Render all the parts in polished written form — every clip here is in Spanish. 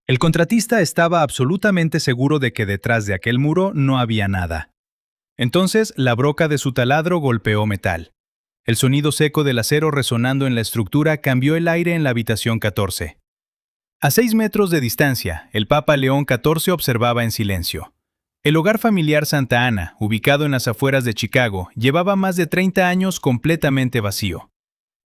El contratista estaba absolutamente seguro de que detrás de aquel muro no había nada. Entonces, la broca de su taladro golpeó metal. El sonido seco del acero resonando en la estructura cambió el aire en la habitación 14. A 6 metros de distancia, el Papa León XIV observaba en silencio. El hogar familiar Santa Ana, ubicado en las afueras de Chicago, llevaba más de 30 años completamente vacío.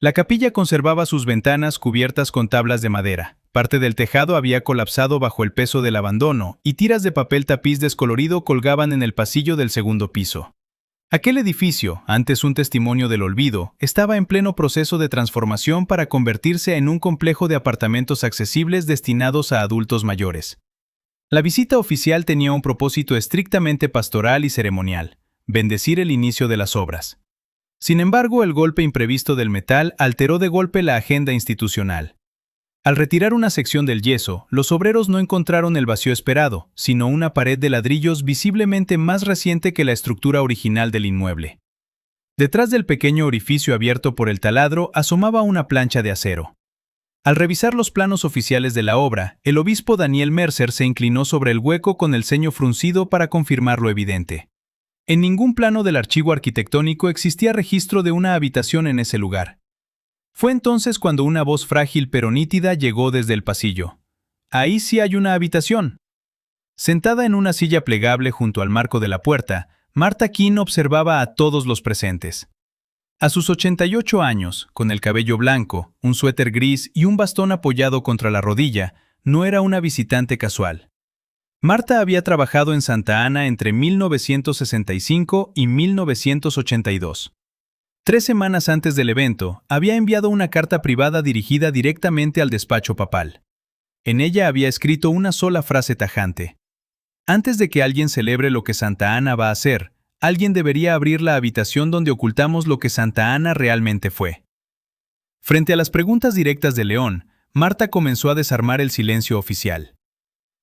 La capilla conservaba sus ventanas cubiertas con tablas de madera. Parte del tejado había colapsado bajo el peso del abandono y tiras de papel tapiz descolorido colgaban en el pasillo del segundo piso. Aquel edificio, antes un testimonio del olvido, estaba en pleno proceso de transformación para convertirse en un complejo de apartamentos accesibles destinados a adultos mayores. La visita oficial tenía un propósito estrictamente pastoral y ceremonial: bendecir el inicio de las obras. Sin embargo, el golpe imprevisto del metal alteró de golpe la agenda institucional. Al retirar una sección del yeso, los obreros no encontraron el vacío esperado, sino una pared de ladrillos visiblemente más reciente que la estructura original del inmueble. Detrás del pequeño orificio abierto por el taladro asomaba una plancha de acero. Al revisar los planos oficiales de la obra, el obispo Daniel Mercer se inclinó sobre el hueco con el ceño fruncido para confirmar lo evidente. En ningún plano del archivo arquitectónico existía registro de una habitación en ese lugar. Fue entonces cuando una voz frágil pero nítida llegó desde el pasillo. «Ahí sí hay una habitación». Sentada en una silla plegable junto al marco de la puerta, Martha King observaba a todos los presentes. A sus 88 años, con el cabello blanco, un suéter gris y un bastón apoyado contra la rodilla, no era una visitante casual. Martha había trabajado en Santa Ana entre 1965 y 1982. 3 semanas antes del evento, había enviado una carta privada dirigida directamente al despacho papal. En ella había escrito una sola frase tajante: «Antes de que alguien celebre lo que Santa Ana va a hacer, alguien debería abrir la habitación donde ocultamos lo que Santa Ana realmente fue». Frente a las preguntas directas de León, Martha comenzó a desarmar el silencio oficial.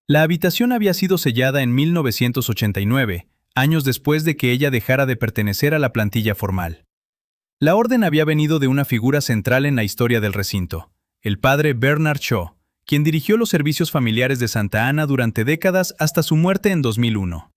La habitación había sido sellada en 1989, años después de que ella dejara de pertenecer a la plantilla formal. La orden había venido de una figura central en la historia del recinto, el padre Bernard Shaw, quien dirigió los servicios familiares de Santa Ana durante décadas hasta su muerte en 2001.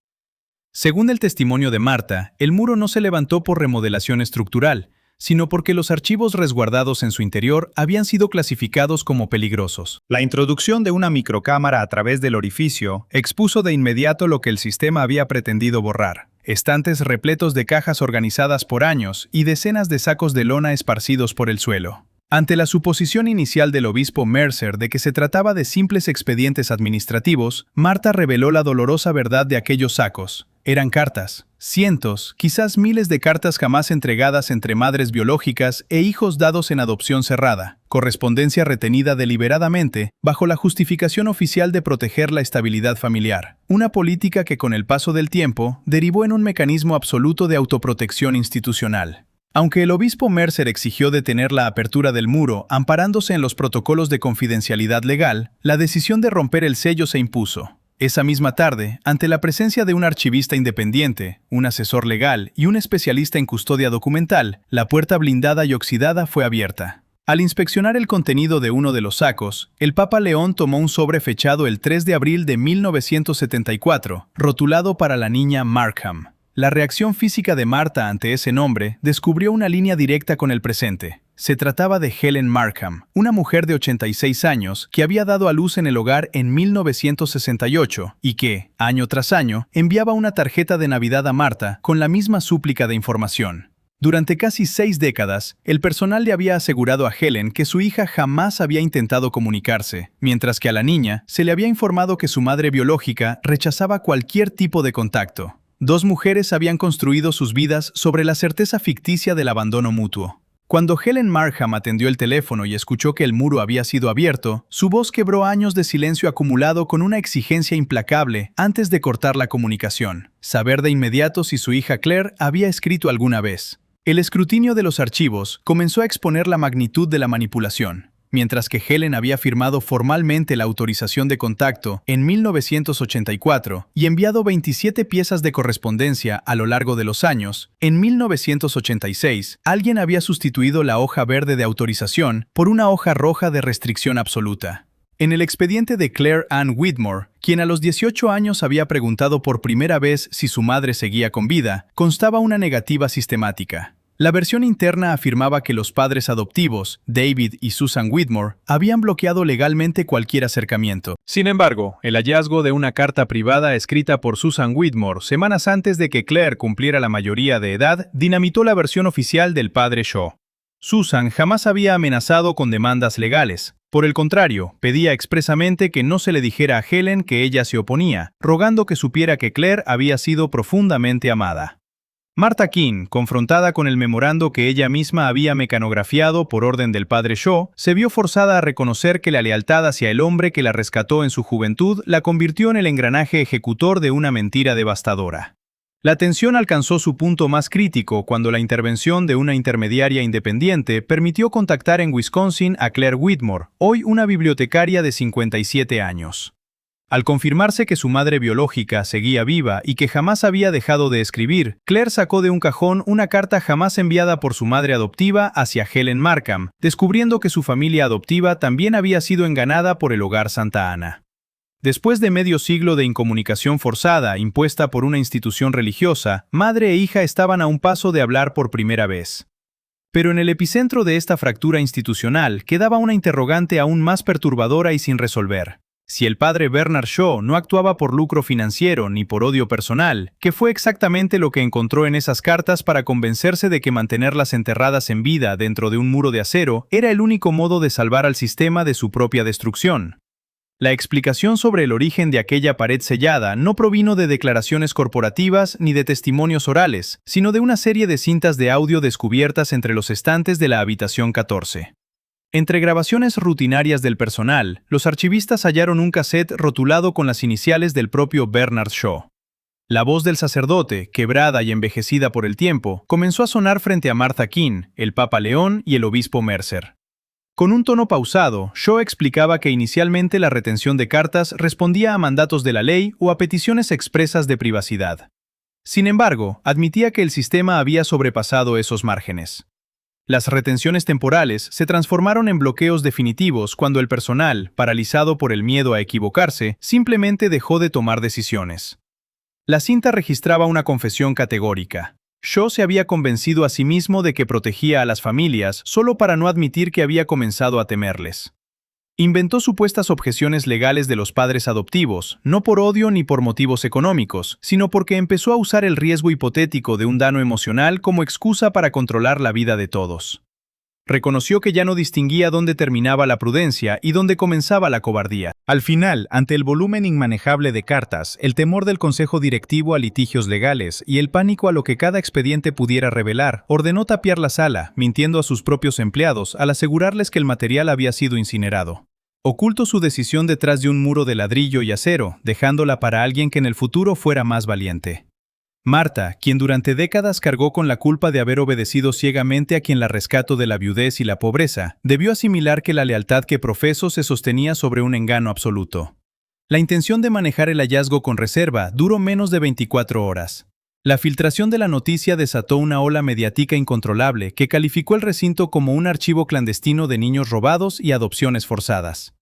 Según el testimonio de Martha, el muro no se levantó por remodelación estructural, sino porque los archivos resguardados en su interior habían sido clasificados como peligrosos. La introducción de una microcámara a través del orificio expuso de inmediato lo que el sistema había pretendido borrar: estantes repletos de cajas organizadas por años y decenas de sacos de lona esparcidos por el suelo. Ante la suposición inicial del obispo Mercer de que se trataba de simples expedientes administrativos, Martha reveló la dolorosa verdad de aquellos sacos. Eran cartas, cientos, quizás miles de cartas jamás entregadas entre madres biológicas e hijos dados en adopción cerrada, correspondencia retenida deliberadamente bajo la justificación oficial de proteger la estabilidad familiar, una política que con el paso del tiempo derivó en un mecanismo absoluto de autoprotección institucional. Aunque el obispo Mercer exigió detener la apertura del muro amparándose en los protocolos de confidencialidad legal, la decisión de romper el sello se impuso. Esa misma tarde, ante la presencia de un archivista independiente, un asesor legal y un especialista en custodia documental, la puerta blindada y oxidada fue abierta. Al inspeccionar el contenido de uno de los sacos, el Papa León tomó un sobre fechado el 3 de abril de 1974, rotulado para la niña Markham. La reacción física de Martha ante ese nombre descubrió una línea directa con el presente. Se trataba de Helen Markham, una mujer de 86 años que había dado a luz en el hogar en 1968 y que, año tras año, enviaba una tarjeta de Navidad a Martha con la misma súplica de información. Durante casi 6 décadas, el personal le había asegurado a Helen que su hija jamás había intentado comunicarse, mientras que a la niña se le había informado que su madre biológica rechazaba cualquier tipo de contacto. 2 mujeres habían construido sus vidas sobre la certeza ficticia del abandono mutuo. Cuando Helen Markham atendió el teléfono y escuchó que el muro había sido abierto, su voz quebró años de silencio acumulado con una exigencia implacable antes de cortar la comunicación: saber de inmediato si su hija Claire había escrito alguna vez. El escrutinio de los archivos comenzó a exponer la magnitud de la manipulación. Mientras que Helen había firmado formalmente la autorización de contacto en 1984 y enviado 27 piezas de correspondencia a lo largo de los años, en 1986 alguien había sustituido la hoja verde de autorización por una hoja roja de restricción absoluta. En el expediente de Claire Ann Whitmore, quien a los 18 años había preguntado por primera vez si su madre seguía con vida, constaba una negativa sistemática. La versión interna afirmaba que los padres adoptivos, David y Susan Whitmore, habían bloqueado legalmente cualquier acercamiento. Sin embargo, el hallazgo de una carta privada escrita por Susan Whitmore semanas antes de que Claire cumpliera la mayoría de edad dinamitó la versión oficial del padre Shaw. Susan jamás había amenazado con demandas legales. Por el contrario, pedía expresamente que no se le dijera a Helen que ella se oponía, rogando que supiera que Claire había sido profundamente amada. Martha King, confrontada con el memorando que ella misma había mecanografiado por orden del padre Shaw, se vio forzada a reconocer que la lealtad hacia el hombre que la rescató en su juventud la convirtió en el engranaje ejecutor de una mentira devastadora. La tensión alcanzó su punto más crítico cuando la intervención de una intermediaria independiente permitió contactar en Wisconsin a Claire Whitmore, hoy una bibliotecaria de 57 años. Al confirmarse que su madre biológica seguía viva y que jamás había dejado de escribir, Claire sacó de un cajón una carta jamás enviada por su madre adoptiva hacia Helen Markham, descubriendo que su familia adoptiva también había sido enganada por el Hogar Santa Ana. Después de medio siglo de incomunicación forzada impuesta por una institución religiosa, madre e hija estaban a un paso de hablar por primera vez. Pero en el epicentro de esta fractura institucional quedaba una interrogante aún más perturbadora y sin resolver. Si el padre Bernard Shaw no actuaba por lucro financiero ni por odio personal, ¿qué fue exactamente lo que encontró en esas cartas para convencerse de que mantenerlas enterradas en vida dentro de un muro de acero era el único modo de salvar al sistema de su propia destrucción? La explicación sobre el origen de aquella pared sellada no provino de declaraciones corporativas ni de testimonios orales, sino de una serie de cintas de audio descubiertas entre los estantes de la habitación 14. Entre grabaciones rutinarias del personal, los archivistas hallaron un cassette rotulado con las iniciales del propio Bernard Shaw. La voz del sacerdote, quebrada y envejecida por el tiempo, comenzó a sonar frente a Martha King, el Papa León y el obispo Mercer. Con un tono pausado, Shaw explicaba que inicialmente la retención de cartas respondía a mandatos de la ley o a peticiones expresas de privacidad. Sin embargo, admitía que el sistema había sobrepasado esos márgenes. Las retenciones temporales se transformaron en bloqueos definitivos cuando el personal, paralizado por el miedo a equivocarse, simplemente dejó de tomar decisiones. La cinta registraba una confesión categórica. Shaw se había convencido a sí mismo de que protegía a las familias solo para no admitir que había comenzado a temerles. Inventó supuestas objeciones legales de los padres adoptivos, no por odio ni por motivos económicos, sino porque empezó a usar el riesgo hipotético de un daño emocional como excusa para controlar la vida de todos. Reconoció que ya no distinguía dónde terminaba la prudencia y dónde comenzaba la cobardía. Al final, ante el volumen inmanejable de cartas, el temor del consejo directivo a litigios legales y el pánico a lo que cada expediente pudiera revelar, ordenó tapiar la sala, mintiendo a sus propios empleados al asegurarles que el material había sido incinerado. Ocultó su decisión detrás de un muro de ladrillo y acero, dejándola para alguien que en el futuro fuera más valiente. Martha, quien durante décadas cargó con la culpa de haber obedecido ciegamente a quien la rescató de la viudez y la pobreza, debió asimilar que la lealtad que profesó se sostenía sobre un engaño absoluto. La intención de manejar el hallazgo con reserva duró menos de 24 horas. La filtración de la noticia desató una ola mediática incontrolable que calificó el recinto como un archivo clandestino de niños robados y adopciones forzadas.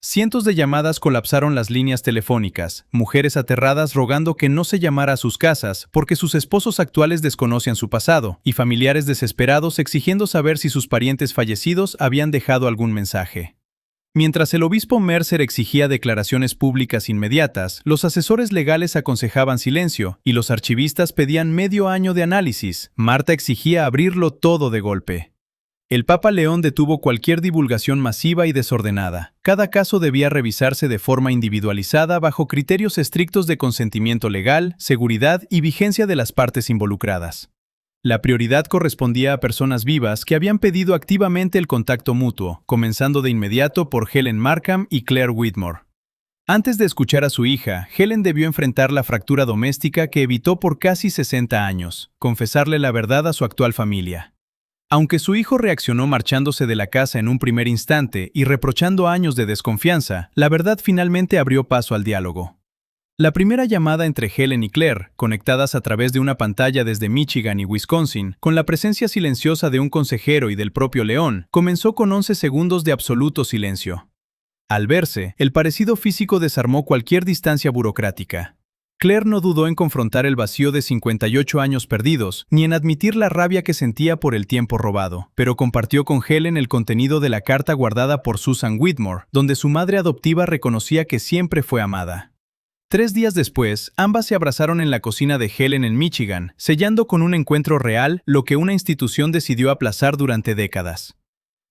Cientos de llamadas colapsaron las líneas telefónicas, mujeres aterradas rogando que no se llamara a sus casas porque sus esposos actuales desconocían su pasado, y familiares desesperados exigiendo saber si sus parientes fallecidos habían dejado algún mensaje. Mientras el obispo Mercer exigía declaraciones públicas inmediatas, los asesores legales aconsejaban silencio y los archivistas pedían medio año de análisis. Martha exigía abrirlo todo de golpe. El Papa León detuvo cualquier divulgación masiva y desordenada. Cada caso debía revisarse de forma individualizada bajo criterios estrictos de consentimiento legal, seguridad y vigencia de las partes involucradas. La prioridad correspondía a personas vivas que habían pedido activamente el contacto mutuo, comenzando de inmediato por Helen Markham y Claire Whitmore. Antes de escuchar a su hija, Helen debió enfrentar la fractura doméstica que evitó por casi 60 años, confesarle la verdad a su actual familia. Aunque su hijo reaccionó marchándose de la casa en un primer instante y reprochando años de desconfianza, la verdad finalmente abrió paso al diálogo. La primera llamada entre Helen y Claire, conectadas a través de una pantalla desde Michigan y Wisconsin, con la presencia silenciosa de un consejero y del propio León, comenzó con 11 segundos de absoluto silencio. Al verse, el parecido físico desarmó cualquier distancia burocrática. Claire no dudó en confrontar el vacío de 58 años perdidos, ni en admitir la rabia que sentía por el tiempo robado, pero compartió con Helen el contenido de la carta guardada por Susan Whitmore, donde su madre adoptiva reconocía que siempre fue amada. 3 días después, ambas se abrazaron en la cocina de Helen en Michigan, sellando con un encuentro real lo que una institución decidió aplazar durante décadas.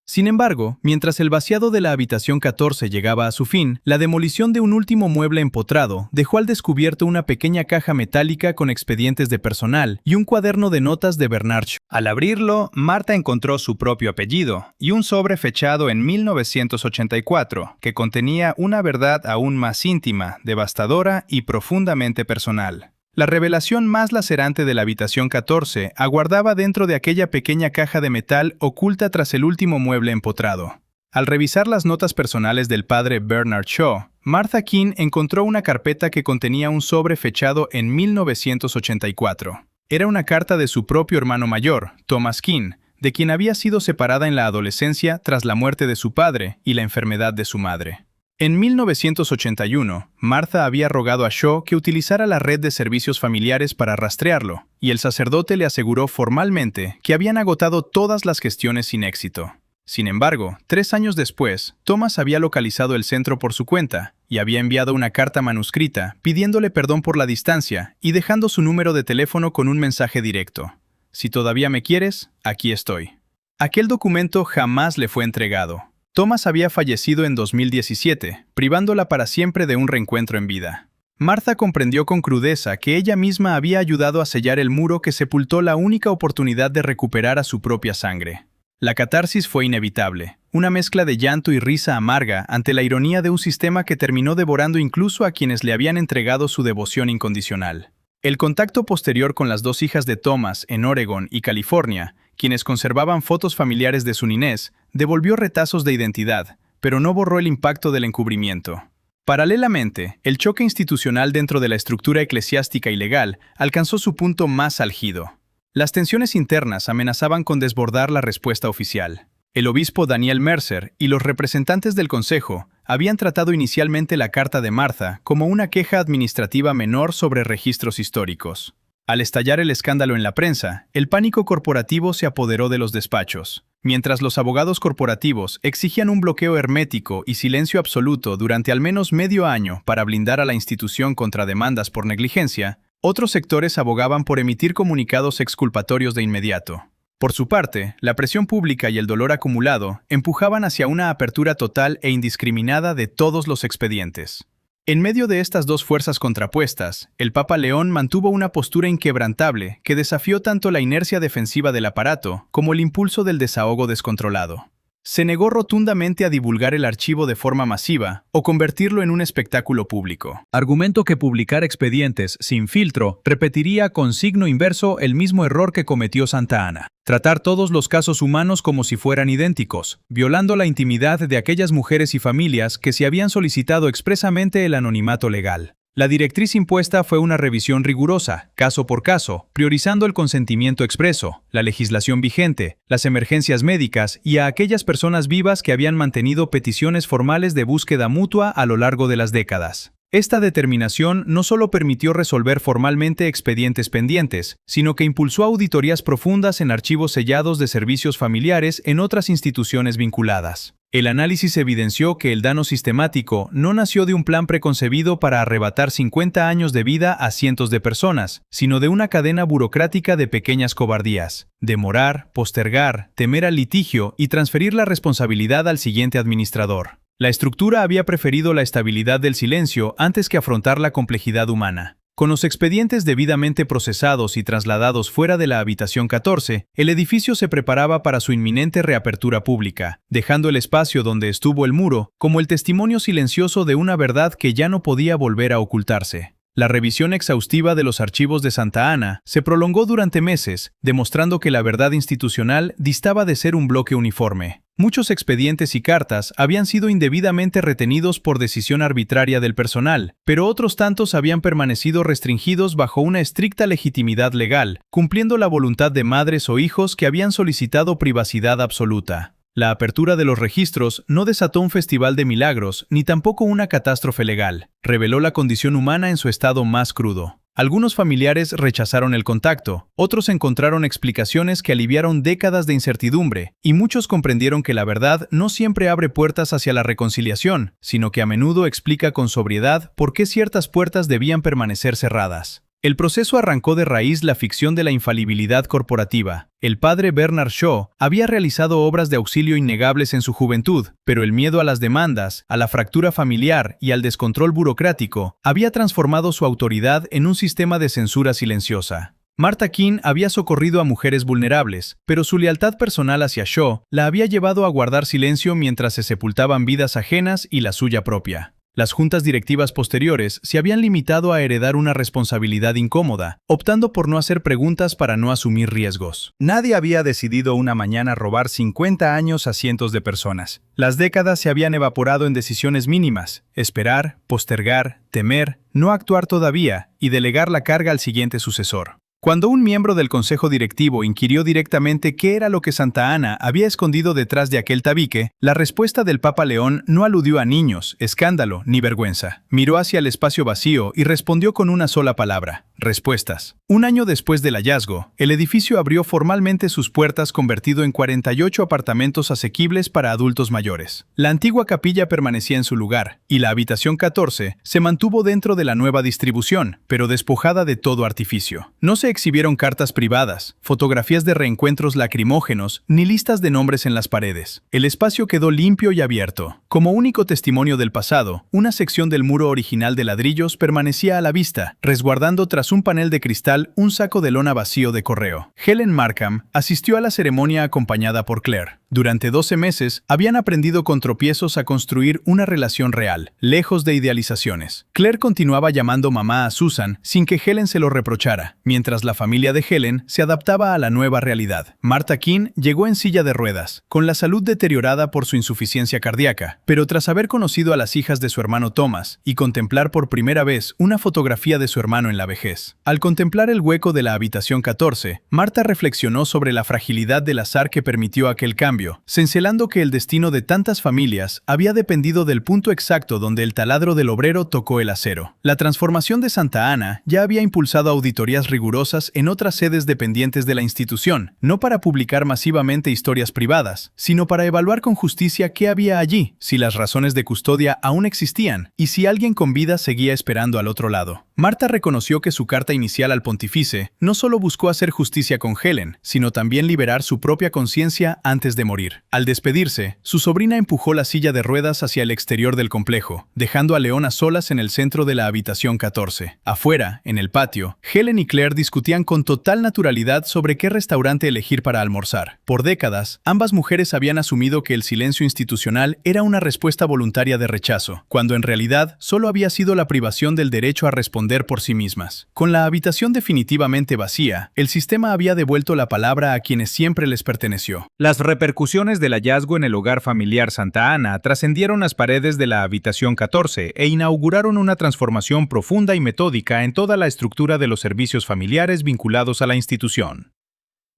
Sin embargo, mientras el vaciado de la habitación 14 llegaba a su fin, la demolición de un último mueble empotrado dejó al descubierto una pequeña caja metálica con expedientes de personal y un cuaderno de notas de Bernard Shaw. Al abrirlo, Martha encontró su propio apellido y un sobre fechado en 1984 que contenía una verdad aún más íntima, devastadora y profundamente personal. La revelación más lacerante de la habitación 14 aguardaba dentro de aquella pequeña caja de metal oculta tras el último mueble empotrado. Al revisar las notas personales del padre Bernard Shaw, Martha King encontró una carpeta que contenía un sobre fechado en 1984. Era una carta de su propio hermano mayor, Thomas King, de quien había sido separada en la adolescencia tras la muerte de su padre y la enfermedad de su madre. En 1981, Martha había rogado a Shaw que utilizara la red de servicios familiares para rastrearlo, y el sacerdote le aseguró formalmente que habían agotado todas las gestiones sin éxito. Sin embargo, 3 años después, Thomas había localizado el centro por su cuenta y había enviado una carta manuscrita pidiéndole perdón por la distancia y dejando su número de teléfono con un mensaje directo. Si todavía me quieres, aquí estoy. Aquel documento jamás le fue entregado. Thomas había fallecido en 2017, privándola para siempre de un reencuentro en vida. Martha comprendió con crudeza que ella misma había ayudado a sellar el muro que sepultó la única oportunidad de recuperar a su propia sangre. La catarsis fue inevitable, una mezcla de llanto y risa amarga ante la ironía de un sistema que terminó devorando incluso a quienes le habían entregado su devoción incondicional. El contacto posterior con las 2 hijas de Thomas en Oregon y California, quienes conservaban fotos familiares de su niñez, devolvió retazos de identidad, pero no borró el impacto del encubrimiento. Paralelamente, el choque institucional dentro de la estructura eclesiástica y legal alcanzó su punto más álgido. Las tensiones internas amenazaban con desbordar la respuesta oficial. El obispo Daniel Mercer y los representantes del consejo habían tratado inicialmente la carta de Martha como una queja administrativa menor sobre registros históricos. Al estallar el escándalo en la prensa, el pánico corporativo se apoderó de los despachos. Mientras los abogados corporativos exigían un bloqueo hermético y silencio absoluto durante al menos medio año para blindar a la institución contra demandas por negligencia, otros sectores abogaban por emitir comunicados exculpatorios de inmediato. Por su parte, la presión pública y el dolor acumulado empujaban hacia una apertura total e indiscriminada de todos los expedientes. En medio de estas 2 fuerzas contrapuestas, el Papa León mantuvo una postura inquebrantable que desafió tanto la inercia defensiva del aparato como el impulso del desahogo descontrolado. Se negó rotundamente a divulgar el archivo de forma masiva o convertirlo en un espectáculo público. Argumentó que publicar expedientes sin filtro repetiría con signo inverso el mismo error que cometió Santa Ana. Tratar todos los casos humanos como si fueran idénticos, violando la intimidad de aquellas mujeres y familias que se habían solicitado expresamente el anonimato legal. La directriz impuesta fue una revisión rigurosa, caso por caso, priorizando el consentimiento expreso, la legislación vigente, las emergencias médicas y a aquellas personas vivas que habían mantenido peticiones formales de búsqueda mutua a lo largo de las décadas. Esta determinación no solo permitió resolver formalmente expedientes pendientes, sino que impulsó auditorías profundas en archivos sellados de servicios familiares en otras instituciones vinculadas. El análisis evidenció que el daño sistemático no nació de un plan preconcebido para arrebatar 50 años de vida a cientos de personas, sino de una cadena burocrática de pequeñas cobardías: demorar, postergar, temer al litigio y transferir la responsabilidad al siguiente administrador. La estructura había preferido la estabilidad del silencio antes que afrontar la complejidad humana. Con los expedientes debidamente procesados y trasladados fuera de la habitación 14, el edificio se preparaba para su inminente reapertura pública, dejando el espacio donde estuvo el muro como el testimonio silencioso de una verdad que ya no podía volver a ocultarse. La revisión exhaustiva de los archivos de Santa Ana se prolongó durante meses, demostrando que la verdad institucional distaba de ser un bloque uniforme. Muchos expedientes y cartas habían sido indebidamente retenidos por decisión arbitraria del personal, pero otros tantos habían permanecido restringidos bajo una estricta legitimidad legal, cumpliendo la voluntad de madres o hijos que habían solicitado privacidad absoluta. La apertura de los registros no desató un festival de milagros ni tampoco una catástrofe legal. Reveló la condición humana en su estado más crudo. Algunos familiares rechazaron el contacto, otros encontraron explicaciones que aliviaron décadas de incertidumbre, y muchos comprendieron que la verdad no siempre abre puertas hacia la reconciliación, sino que a menudo explica con sobriedad por qué ciertas puertas debían permanecer cerradas. El proceso arrancó de raíz la ficción de la infalibilidad corporativa. El padre Bernard Shaw había realizado obras de auxilio innegables en su juventud, pero el miedo a las demandas, a la fractura familiar y al descontrol burocrático había transformado su autoridad en un sistema de censura silenciosa. Martha King había socorrido a mujeres vulnerables, pero su lealtad personal hacia Shaw la había llevado a guardar silencio mientras se sepultaban vidas ajenas y la suya propia. Las juntas directivas posteriores se habían limitado a heredar una responsabilidad incómoda, optando por no hacer preguntas para no asumir riesgos. Nadie había decidido una mañana robar 50 años a cientos de personas. Las décadas se habían evaporado en decisiones mínimas: esperar, postergar, temer, no actuar todavía y delegar la carga al siguiente sucesor. Cuando un miembro del consejo directivo inquirió directamente qué era lo que Santa Ana había escondido detrás de aquel tabique, la respuesta del Papa León no aludió a niños, escándalo ni vergüenza. Miró hacia el espacio vacío y respondió con una sola palabra: respuestas. Un año después del hallazgo, el edificio abrió formalmente sus puertas, convertido en 48 apartamentos asequibles para adultos mayores. La antigua capilla permanecía en su lugar, y la habitación 14 se mantuvo dentro de la nueva distribución, pero despojada de todo artificio. No se exhibieron cartas privadas, fotografías de reencuentros lacrimógenos, ni listas de nombres en las paredes. El espacio quedó limpio y abierto. Como único testimonio del pasado, una sección del muro original de ladrillos permanecía a la vista, resguardando tras un panel de cristal un saco de lona vacío de correo. Helen Markham asistió a la ceremonia acompañada por Claire. Durante 12 meses, habían aprendido con tropiezos a construir una relación real, lejos de idealizaciones. Claire continuaba llamando mamá a Susan sin que Helen se lo reprochara, mientras la familia de Helen se adaptaba a la nueva realidad. Martha King llegó en silla de ruedas, con la salud deteriorada por su insuficiencia cardíaca, pero tras haber conocido a las hijas de su hermano Thomas y contemplar por primera vez una fotografía de su hermano en la vejez. Al contemplar el hueco de la habitación 14, Martha reflexionó sobre la fragilidad del azar que permitió aquel cambio, cincelando que el destino de tantas familias había dependido del punto exacto donde el taladro del obrero tocó el acero. La transformación de Santa Ana ya había impulsado auditorías rigurosas en otras sedes dependientes de la institución, no para publicar masivamente historias privadas, sino para evaluar con justicia qué había allí, si las razones de custodia aún existían, y si alguien con vida seguía esperando al otro lado. Martha reconoció que su carta inicial al pontífice no solo buscó hacer justicia con Helen, sino también liberar su propia conciencia antes de morir. Al despedirse, su sobrina empujó la silla de ruedas hacia el exterior del complejo, dejando a León a solas en el centro de la habitación 14. Afuera, en el patio, Helen y Claire discutían con total naturalidad sobre qué restaurante elegir para almorzar. Por décadas, ambas mujeres habían asumido que el silencio institucional era una respuesta voluntaria de rechazo, cuando en realidad solo había sido la privación del derecho a responder por sí mismas. Con la habitación definitivamente vacía, el sistema había devuelto la palabra a quienes siempre les perteneció. Las repercusiones del hallazgo en el hogar familiar Santa Ana trascendieron las paredes de la habitación 14 e inauguraron una transformación profunda y metódica en toda la estructura de los servicios familiares vinculados a la institución.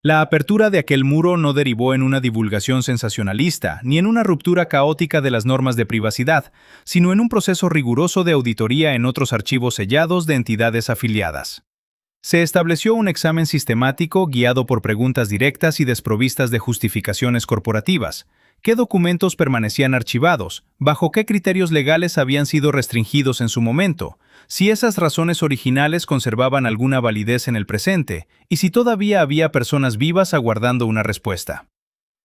La apertura de aquel muro no derivó en una divulgación sensacionalista, ni en una ruptura caótica de las normas de privacidad, sino en un proceso riguroso de auditoría en otros archivos sellados de entidades afiliadas. Se estableció un examen sistemático guiado por preguntas directas y desprovistas de justificaciones corporativas. ¿Qué documentos permanecían archivados? ¿Bajo qué criterios legales habían sido restringidos en su momento? Si esas razones originales conservaban alguna validez en el presente, y si todavía había personas vivas aguardando una respuesta.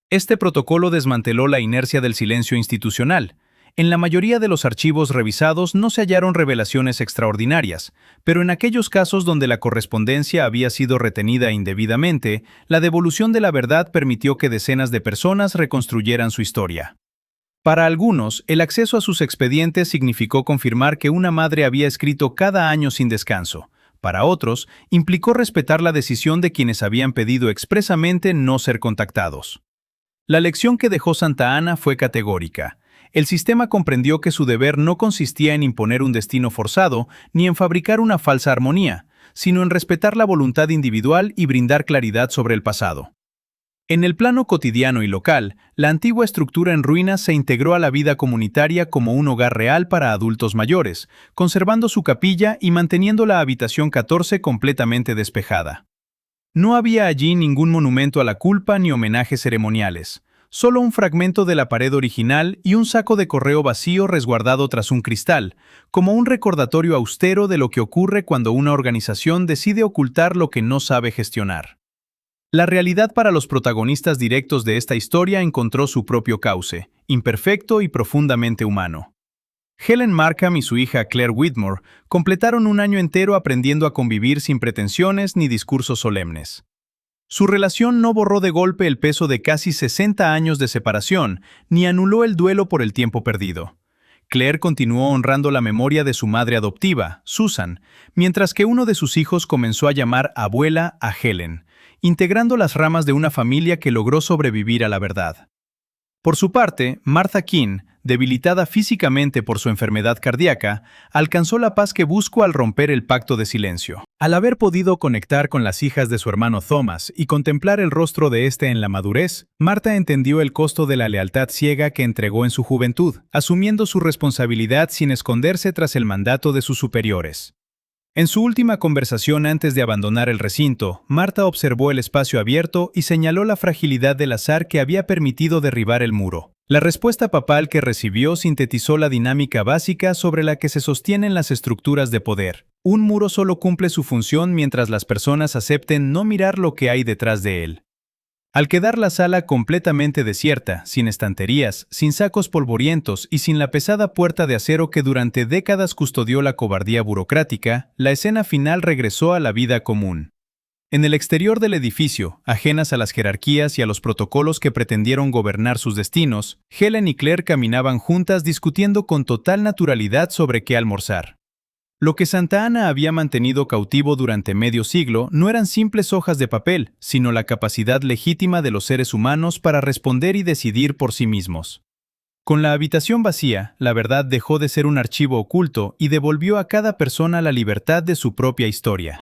Este protocolo desmanteló la inercia del silencio institucional. En la mayoría de los archivos revisados no se hallaron revelaciones extraordinarias, pero en aquellos casos donde la correspondencia había sido retenida indebidamente, la devolución de la verdad permitió que decenas de personas reconstruyeran su historia. Para algunos, el acceso a sus expedientes significó confirmar que una madre había escrito cada año sin descanso. Para otros, implicó respetar la decisión de quienes habían pedido expresamente no ser contactados. La lección que dejó Santa Ana fue categórica. El sistema comprendió que su deber no consistía en imponer un destino forzado ni en fabricar una falsa armonía, sino en respetar la voluntad individual y brindar claridad sobre el pasado. En el plano cotidiano y local, la antigua estructura en ruinas se integró a la vida comunitaria como un hogar real para adultos mayores, conservando su capilla y manteniendo la habitación 14 completamente despejada. No había allí ningún monumento a la culpa ni homenajes ceremoniales, solo un fragmento de la pared original y un saco de correo vacío resguardado tras un cristal, como un recordatorio austero de lo que ocurre cuando una organización decide ocultar lo que no sabe gestionar. La realidad para los protagonistas directos de esta historia encontró su propio cauce, imperfecto y profundamente humano. Helen Markham y su hija Claire Whitmore completaron un año entero aprendiendo a convivir sin pretensiones ni discursos solemnes. Su relación no borró de golpe el peso de casi 60 años de separación, ni anuló el duelo por el tiempo perdido. Claire continuó honrando la memoria de su madre adoptiva, Susan, mientras que uno de sus hijos comenzó a llamar abuela a Helen, integrando las ramas de una familia que logró sobrevivir a la verdad. Por su parte, Martha King, debilitada físicamente por su enfermedad cardíaca, alcanzó la paz que buscó al romper el pacto de silencio. Al haber podido conectar con las hijas de su hermano Thomas y contemplar el rostro de éste en la madurez, Martha entendió el costo de la lealtad ciega que entregó en su juventud, asumiendo su responsabilidad sin esconderse tras el mandato de sus superiores. En su última conversación antes de abandonar el recinto, Martha observó el espacio abierto y señaló la fragilidad del azar que había permitido derribar el muro. La respuesta papal que recibió sintetizó la dinámica básica sobre la que se sostienen las estructuras de poder. Un muro solo cumple su función mientras las personas acepten no mirar lo que hay detrás de él. Al quedar la sala completamente desierta, sin estanterías, sin sacos polvorientos y sin la pesada puerta de acero que durante décadas custodió la cobardía burocrática, la escena final regresó a la vida común. En el exterior del edificio, ajenas a las jerarquías y a los protocolos que pretendieron gobernar sus destinos, Helen y Claire caminaban juntas discutiendo con total naturalidad sobre qué almorzar. Lo que Santa Ana había mantenido cautivo durante medio siglo no eran simples hojas de papel, sino la capacidad legítima de los seres humanos para responder y decidir por sí mismos. Con la habitación vacía, la verdad dejó de ser un archivo oculto y devolvió a cada persona la libertad de su propia historia.